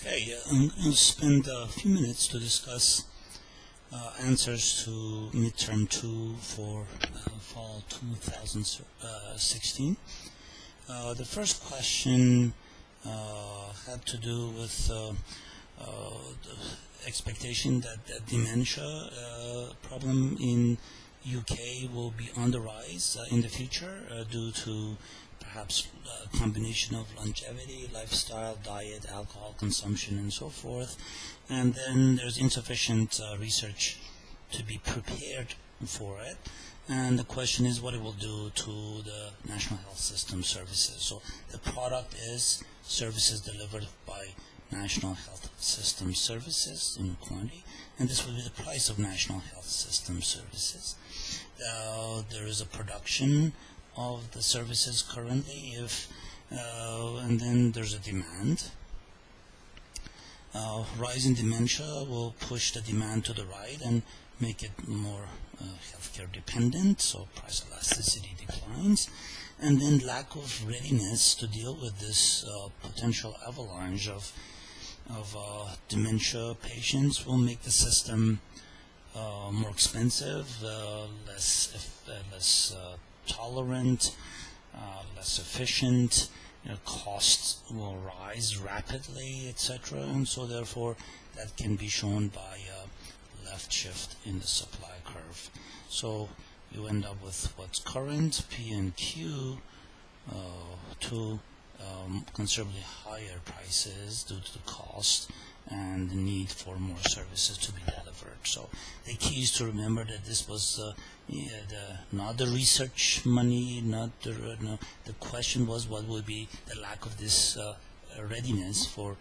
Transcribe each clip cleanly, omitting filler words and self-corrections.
Okay, I'm going to spend a few minutes to discuss answers to midterm 2 for fall 2016. The first question had to do with the expectation that the dementia problem in UK will be on the rise in the future due to perhaps a combination of longevity, lifestyle, diet, alcohol consumption, and so forth. And then there's insufficient research to be prepared for it. And the question is what it will do to the National Health System services. So the product is services delivered by National Health System services in quantity, and this will be the price of National Health System services. There is a production of the services currently, and then there's a demand. Rise in dementia will push the demand to the right and make it more healthcare dependent, so price elasticity declines. And then lack of readiness to deal with this potential avalanche of dementia patients will make the system more expensive, less tolerant, less efficient. Costs will rise rapidly, etc. And so therefore that can be shown by a left shift in the supply curve. So you end up with what's current, P and Q, to considerably higher prices due to the cost and the need for more services to be delivered. So the key is to remember that this was not the research money, the question was what would be the lack of this readiness for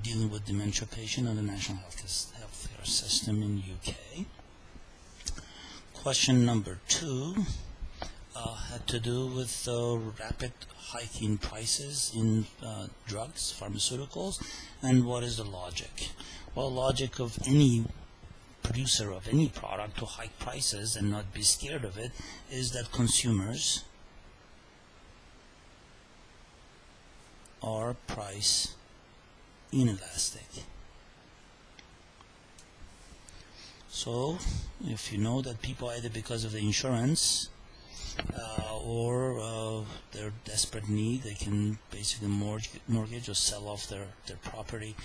dealing with dementia patient on the national healthcare system in UK. Question number 2 had to do with rapid hiking prices in drugs, pharmaceuticals, and what is the logic? Well, logic of any producer of any product to hike prices and not be scared of it is that consumers are price inelastic. So if you know that people either because of the insurance or their desperate need, they can basically mortgage or sell off their property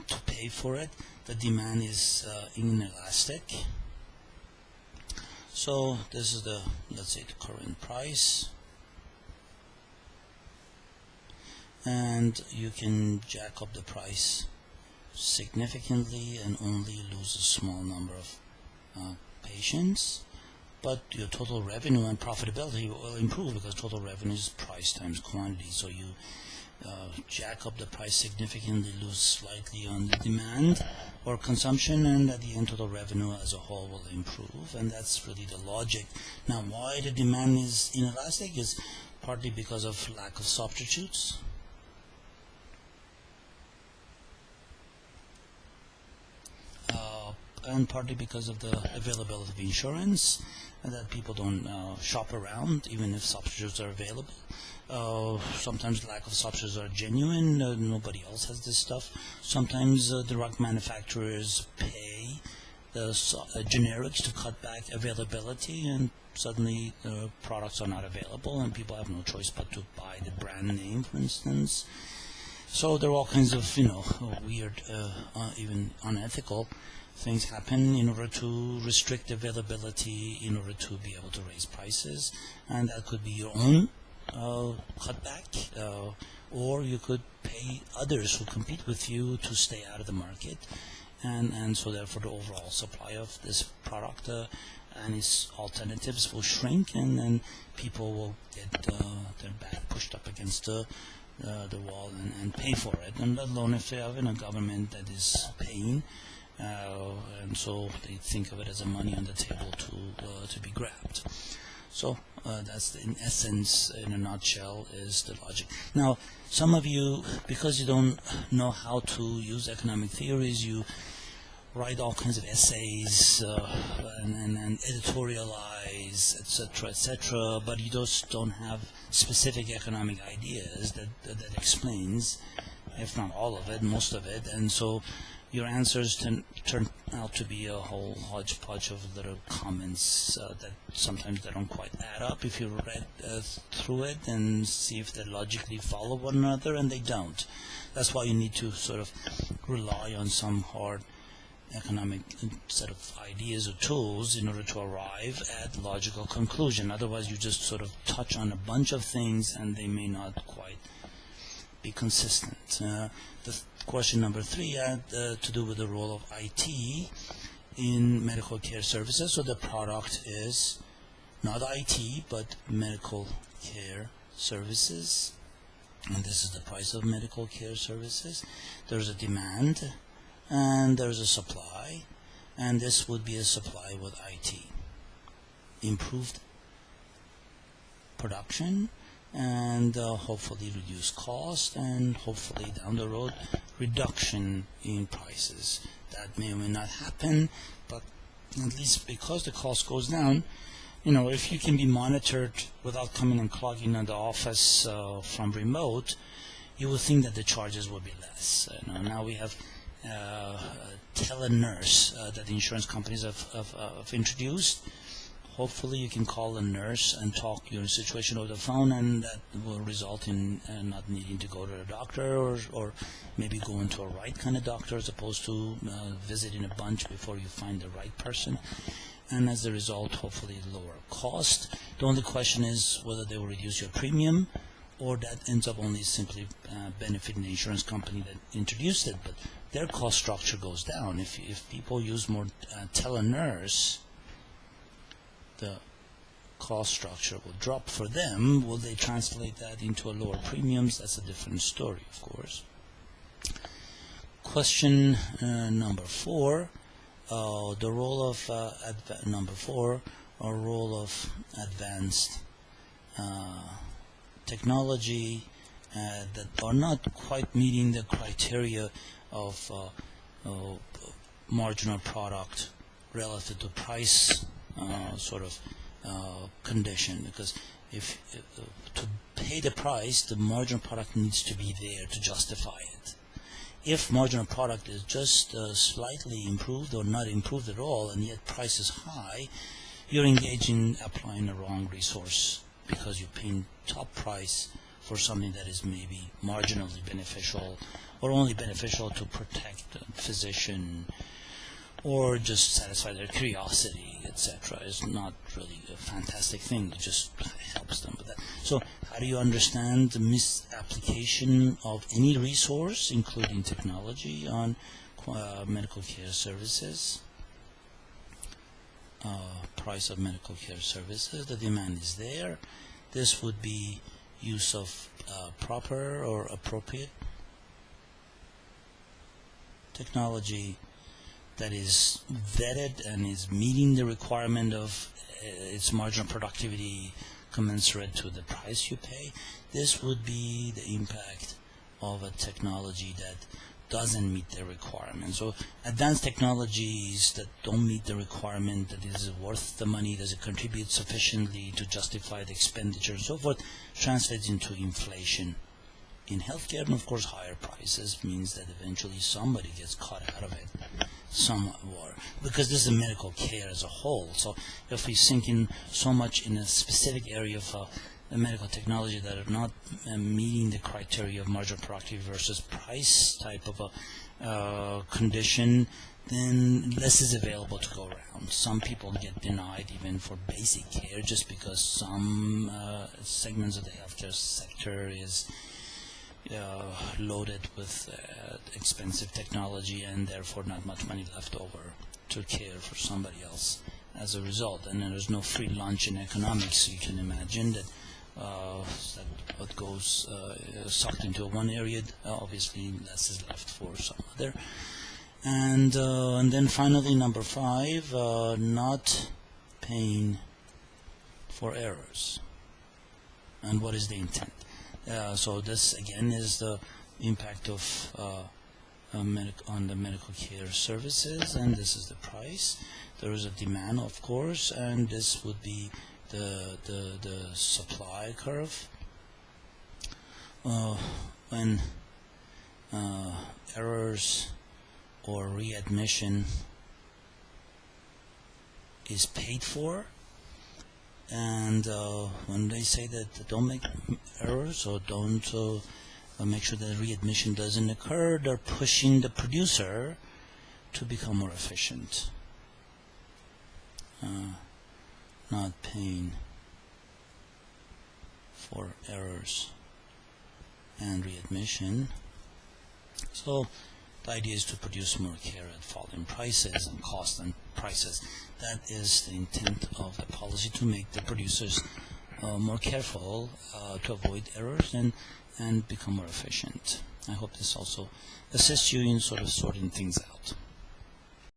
to pay for it, the demand is inelastic. So this is the, let's say, the current price, and you can jack up the price significantly and only lose a small number of patients, but your total revenue and profitability will improve because total revenue is price times quantity. So you jack up the price significantly, lose slightly on the demand or consumption, and at the end total revenue as a whole will improve. And that's really the logic. Now why the demand is inelastic is partly because of lack of substitutes, and partly because of the availability of insurance, and that people don't shop around even if substitutes are available. Sometimes lack of substitutes are genuine, nobody else has this stuff. Sometimes the drug manufacturers pay the generics to cut back availability, and suddenly the products are not available and people have no choice but to buy the brand name, for instance. So there are all kinds of weird, even unethical things happen in order to restrict availability, in order to be able to raise prices, and that could be your own cutback, or you could pay others who compete with you to stay out of the market, and so therefore the overall supply of this product and its alternatives will shrink, and then people will get their back pushed up against the wall and pay for it, and let alone if they have a government that is paying. And so they think of it as a money on the table to be grabbed. So that's in essence, in a nutshell, is the logic. Now, some of you, because you don't know how to use economic theories, you write all kinds of essays and editorialize, etc., but you just don't have specific economic ideas that explains if not all of it, most of it, and so your answers turn out to be a whole hodgepodge of little comments that sometimes they don't quite add up if you read through it and see if they logically follow one another, and they don't. That's why you need to sort of rely on some hard economic set of ideas or tools in order to arrive at logical conclusion. Otherwise, you just sort of touch on a bunch of things and they may not quite be consistent. The question number 3 had to do with the role of IT in medical care services. So the product is not IT, but medical care services. And this is the price of medical care services. There's a demand and there's a supply, and this would be a supply with IT. Improved production and hopefully reduce cost, and hopefully down the road reduction in prices. That may or may not happen, but at least because the cost goes down, you know, if you can be monitored without coming and clogging in the office from remote, you would think that the charges would be less. Now we have telenurse that the insurance companies have introduced. Hopefully you can call a nurse and talk your situation over the phone, and that will result in not needing to go to a doctor, or maybe go into a right kind of doctor as opposed to visiting a bunch before you find the right person. And as a result, hopefully lower cost. The only question is whether they will reduce your premium, or that ends up only simply benefiting the insurance company that introduced it, but their cost structure goes down. If people use more telenurse, the cost structure will drop for them. Will they translate that into a lower premiums? That's a different story, of course. Question number 4, the role of role of advanced technology that are not quite meeting the criteria of marginal product relative to price sort of condition, because if to pay the price, the marginal product needs to be there to justify it. If marginal product is just slightly improved or not improved at all, and yet price is high, you're engaged in applying the wrong resource, because you're paying top price for something that is maybe marginally beneficial, or only beneficial to protect the physician or just satisfy their curiosity, etc. It's not really a fantastic thing. It just helps them with that. So how do you understand the misapplication of any resource, including technology, on medical care services? Price of medical care services, the demand is there. This would be use of proper or appropriate technology that is vetted and is meeting the requirement of its marginal productivity commensurate to the price you pay. This would be the impact of a technology that doesn't meet the requirement. So advanced technologies that don't meet the requirement, that is worth the money, does it contribute sufficiently to justify the expenditure and so forth, translates into inflation in healthcare, and of course higher prices means that eventually somebody gets caught out of it somewhat more, because this is medical care as a whole. So if we sink in so much in a specific area of the medical technology that are not meeting the criteria of marginal productivity versus price type of a condition, then less is available to go around. Some people get denied even for basic care just because some segments of the healthcare sector is loaded with expensive technology, and therefore not much money left over to care for somebody else as a result. And then there's no free lunch in economics, so you can imagine that what goes sucked into one area, obviously less is left for some other. And then finally, number 5, not paying for errors. And what is the intent? So this again is the impact of on the medical care services, and this is the price. There is a demand, of course, and this would be the supply curve. When errors or readmission is paid for, and when they say that don't make errors or don't make sure that readmission doesn't occur, they're pushing the producer to become more efficient, not paying for errors and readmission. So the idea is to produce more care at falling prices and cost and prices. That is the intent of the policy, to make the producers more careful to avoid errors and become more efficient. I hope this also assists you in sort of sorting things out.